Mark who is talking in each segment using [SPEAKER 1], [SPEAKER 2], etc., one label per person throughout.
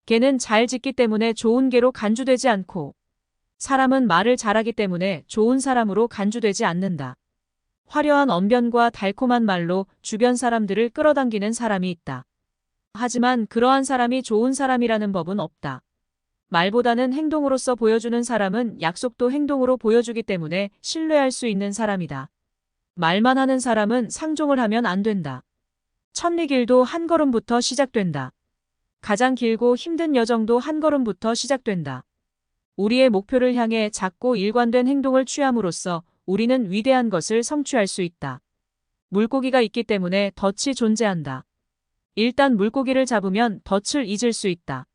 [SPEAKER 1] 개는 잘 짖기 때문에 좋은 개로 간주되지 않고 사람은 말을 잘하기 때문에 좋은 사람으로 간주되지 않는다. 화려한 언변과 달콤한 말로 주변 사람들을 끌어당기는 사람이 있다. 하지만 그러한 사람이 좋은 사람이라는 법은 없다. 말보다는 행동으로서 보여주는 사람은 약속도 행동으로 보여주기 때문에 신뢰할 수 있는 사람이다. 말만 하는 사람은 상종을 하면 안 된다. 천리길도 한 걸음부터 시작된다. 가장 길고 힘든 여정도 한 걸음부터 시작된다. 우리의 목표를 향해 작고 일관된 행동을 취함으로써 우리는 위대한 것을 성취할 수 있다. 물고기가 있기 때문에 덫이 존재한다. 일단 물고기를 잡으면 덫을 잊을 수 있다.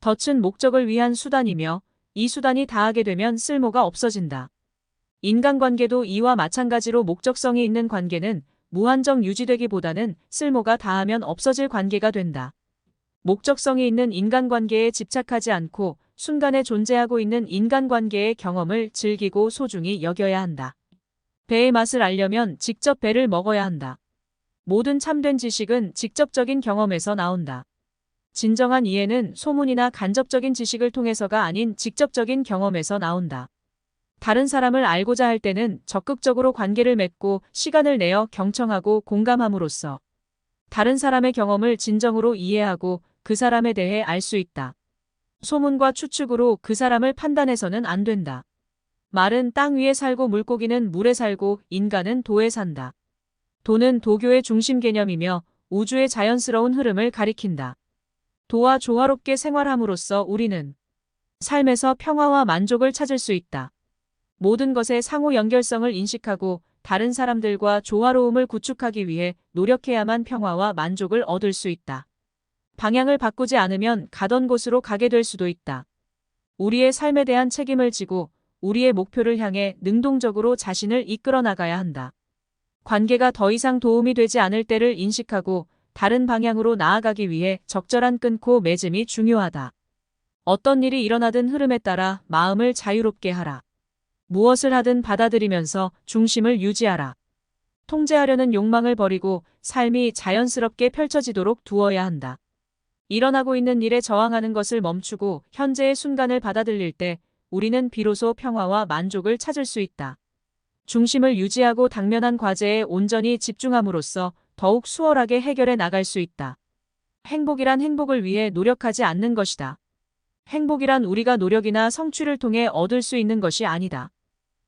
[SPEAKER 1] 덫은 목적을 위한 수단이며 이 수단이 다하게 되면 쓸모가 없어진다. 인간관계도 이와 마찬가지로 목적성이 있는 관계는 무한정 유지되기보다는 쓸모가 다하면 없어질 관계가 된다. 목적성이 있는 인간관계에 집착하지 않고 순간에 존재하고 있는 인간관계의 경험을 즐기고 소중히 여겨야 한다. 배의 맛을 알려면 직접 배를 먹어야 한다. 모든 참된 지식은 직접적인 경험에서 나온다. 진정한 이해는 소문이나 간접적인 지식을 통해서가 아닌 직접적인 경험에서 나온다. 다른 사람을 알고자 할 때는 적극적으로 관계를 맺고 시간을 내어 경청하고 공감함으로써 다른 사람의 경험을 진정으로 이해하고 그 사람에 대해 알 수 있다. 소문과 추측으로 그 사람을 판단해서는 안 된다. 말은 땅 위에 살고 물고기는 물에 살고 인간은 도에 산다. 도는 도교의 중심 개념이며 우주의 자연스러운 흐름을 가리킨다. 도와 조화롭게 생활함으로써 우리는 삶에서 평화와 만족을 찾을 수 있다. 모든 것의 상호 연결성을 인식하고 다른 사람들과 조화로움을 구축하기 위해 노력해야만 평화와 만족을 얻을 수 있다. 방향을 바꾸지 않으면 가던 곳으로 가게 될 수도 있다. 우리의 삶에 대한 책임을 지고 우리의 목표를 향해 능동적으로 자신을 이끌어 나가야 한다. 관계가 더 이상 도움이 되지 않을 때를 인식하고 다른 방향으로 나아가기 위해 적절한 끊고 맺음이 중요하다. 어떤 일이 일어나든 흐름에 따라 마음을 자유롭게 하라. 무엇을 하든 받아들이면서 중심을 유지하라. 통제하려는 욕망을 버리고 삶이 자연스럽게 펼쳐지도록 두어야 한다. 일어나고 있는 일에 저항하는 것을 멈추고 현재의 순간을 받아들일 때 우리는 비로소 평화와 만족을 찾을 수 있다. 중심을 유지하고 당면한 과제에 온전히 집중함으로써 더욱 수월하게 해결해 나갈 수 있다. 행복이란 행복을 위해 노력하지 않는 것이다. 행복이란 우리가 노력이나 성취를 통해 얻을 수 있는 것이 아니다.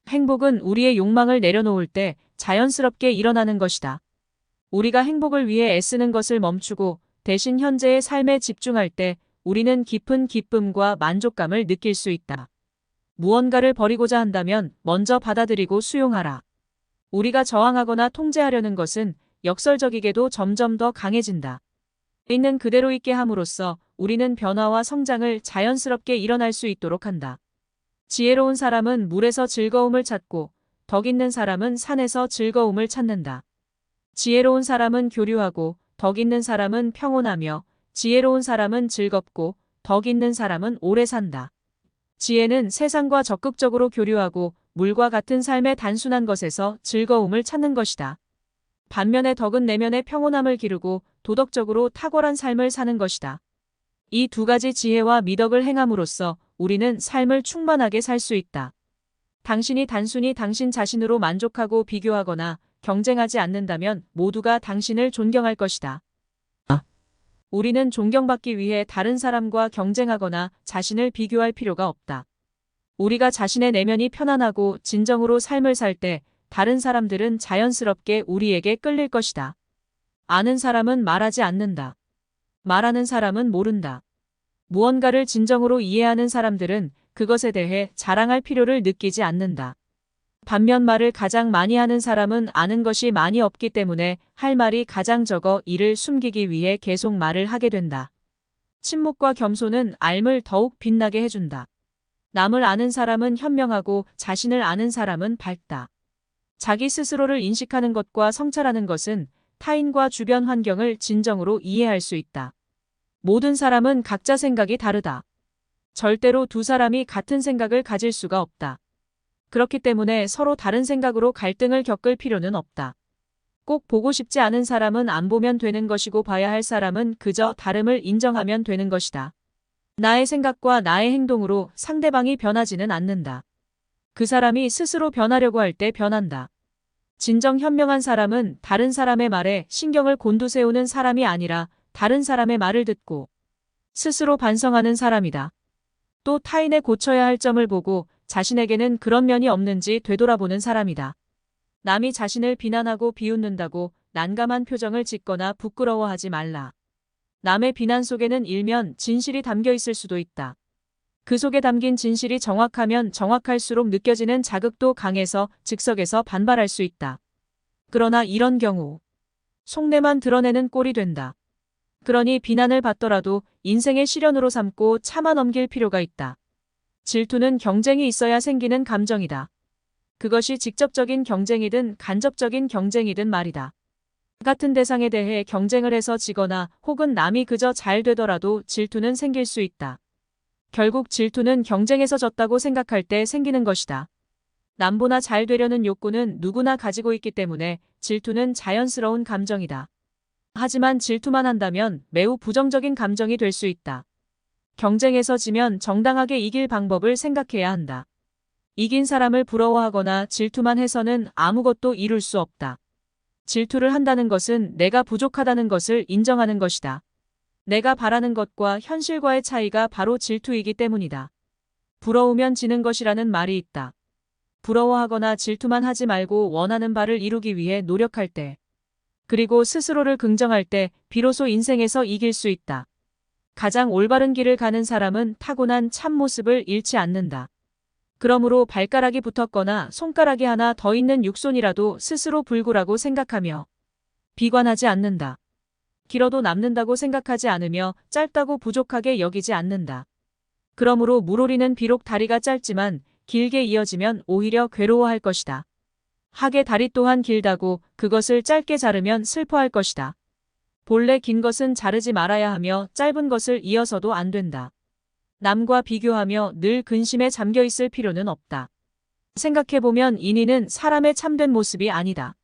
[SPEAKER 1] 행복은 우리의 욕망을 내려놓을 때 자연스럽게 일어나는 것이다. 우리가 행복을 위해 애쓰는 것을 멈추고 대신 현재의 삶에 집중할 때 우리는 깊은 기쁨과 만족감을 느낄 수 있다. 무언가를 버리고자 한다면 먼저 받아들이고 수용하라. 우리가 저항하거나 통제하려는 것은 역설적이게도 점점 더 강해진다. 있는 그대로 있게 함으로써 우리는 변화와 성장을 자연스럽게 일어날 수 있도록 한다. 지혜로운 사람은 물에서 즐거움을 찾고 덕 있는 사람은 산에서 즐거움을 찾는다. 지혜로운 사람은 교류하고 덕 있는 사람은 평온하며 지혜로운 사람은 즐겁고 덕 있는 사람은 오래 산다. 지혜는 세상과 적극적으로 교류하고 물과 같은 삶의 단순한 것에서 즐거움을 찾는 것이다. 반면에 덕은 내면의 평온함을 기르고 도덕적으로 탁월한 삶을 사는 것이다. 이 두 가지 지혜와 미덕을 행함으로써 우리는 삶을 충만하게 살 수 있다. 당신이 단순히 당신 자신으로 만족하고 비교하거나 경쟁하지 않는다면 모두가 당신을 존경할 것이다. 우리는 존경받기 위해 다른 사람과 경쟁하거나 자신을 비교할 필요가 없다. 우리가 자신의 내면이 편안하고 진정으로 삶을 살 때 다른 사람들은 자연스럽게 우리에게 끌릴 것이다. 아는 사람은 말하지 않는다. 말하는 사람은 모른다. 무언가를 진정으로 이해하는 사람들은 그것에 대해 자랑할 필요를 느끼지 않는다. 반면 말을 가장 많이 하는 사람은 아는 것이 많이 없기 때문에 할 말이 가장 적어 이를 숨기기 위해 계속 말을 하게 된다. 침묵과 겸손은 알을 더욱 빛나게 해준다. 남을 아는 사람은 현명하고 자신을 아는 사람은 밝다. 자기 스스로를 인식하는 것과 성찰하는 것은 타인과 주변 환경을 진정으로 이해할 수 있다. 모든 사람은 각자 생각이 다르다. 절대로 두 사람이 같은 생각을 가질 수가 없다. 그렇기 때문에 서로 다른 생각으로 갈등을 겪을 필요는 없다. 꼭 보고 싶지 않은 사람은 안 보면 되는 것이고 봐야 할 사람은 그저 다름을 인정하면 되는 것이다. 나의 생각과 나의 행동으로 상대방이 변하지는 않는다. 그 사람이 스스로 변하려고 할 때 변한다. 진정 현명한 사람은 다른 사람의 말에 신경을 곤두세우는 사람이 아니라 다른 사람의 말을 듣고 스스로 반성하는 사람이다. 또 타인의 고쳐야 할 점을 보고 자신에게는 그런 면이 없는지 되돌아보는 사람이다. 남이 자신을 비난하고 비웃는다고 난감한 표정을 짓거나 부끄러워하지 말라. 남의 비난 속에는 일면 진실이 담겨 있을 수도 있다. 그 속에 담긴 진실이 정확하면 정확할수록 느껴지는 자극도 강해서 즉석에서 반발할 수 있다. 그러나 이런 경우 속내만 드러내는 꼴이 된다. 그러니 비난을 받더라도 인생의 시련으로 삼고 참아 넘길 필요가 있다. 질투는 경쟁이 있어야 생기는 감정이다. 그것이 직접적인 경쟁이든 간접적인 경쟁이든 말이다. 같은 대상에 대해 경쟁을 해서 지거나 혹은 남이 그저 잘 되더라도 질투는 생길 수 있다. 결국 질투는 경쟁에서 졌다고 생각할 때 생기는 것이다. 남보다 잘 되려는 욕구는 누구나 가지고 있기 때문에 질투는 자연스러운 감정이다. 하지만 질투만 한다면 매우 부정적인 감정이 될 수 있다. 경쟁에서 지면 정당하게 이길 방법을 생각해야 한다. 이긴 사람을 부러워하거나 질투만 해서는 아무것도 이룰 수 없다. 질투를 한다는 것은 내가 부족하다는 것을 인정하는 것이다. 내가 바라는 것과 현실과의 차이가 바로 질투이기 때문이다. 부러우면 지는 것이라는 말이 있다. 부러워하거나 질투만 하지 말고 원하는 바를 이루기 위해 노력할 때, 그리고 스스로를 긍정할 때 비로소 인생에서 이길 수 있다. 가장 올바른 길을 가는 사람은 타고난 참모습을 잃지 않는다. 그러므로 발가락이 붙었거나 손가락이 하나 더 있는 육손이라도 스스로 불구라고 생각하며 비관하지 않는다. 길어도 남는다고 생각하지 않으며 짧다고 부족하게 여기지 않는다. 그러므로 물오리는 비록 다리가 짧지만 길게 이어지면 오히려 괴로워할 것이다. 학의 다리 또한 길다고 그것을 짧게 자르면 슬퍼할 것이다. 본래 긴 것은 자르지 말아야 하며 짧은 것을 이어서도 안 된다. 남과 비교하며 늘 근심에 잠겨 있을 필요는 없다. 생각해보면 인의는 사람의 참된 모습이 아니다.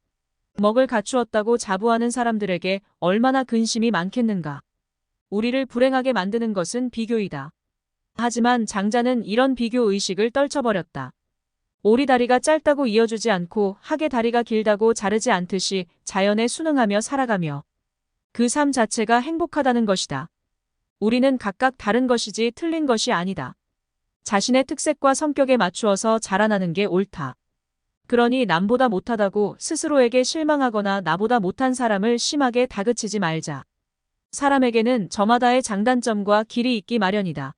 [SPEAKER 1] 먹을 갖추었다고 자부하는 사람들에게 얼마나 근심이 많겠는가. 우리를 불행하게 만드는 것은 비교이다. 하지만 장자는 이런 비교 의식을 떨쳐버렸다. 오리 다리가 짧다고 이어주지 않고 학의 다리가 길다고 자르지 않듯이 자연에 순응하며 살아가며 그 삶 자체가 행복하다는 것이다. 우리는 각각 다른 것이지 틀린 것이 아니다. 자신의 특색과 성격에 맞추어서 자라나는 게 옳다. 그러니 남보다 못하다고 스스로에게 실망하거나 나보다 못한 사람을 심하게 다그치지 말자. 사람에게는 저마다의 장단점과 길이 있기 마련이다.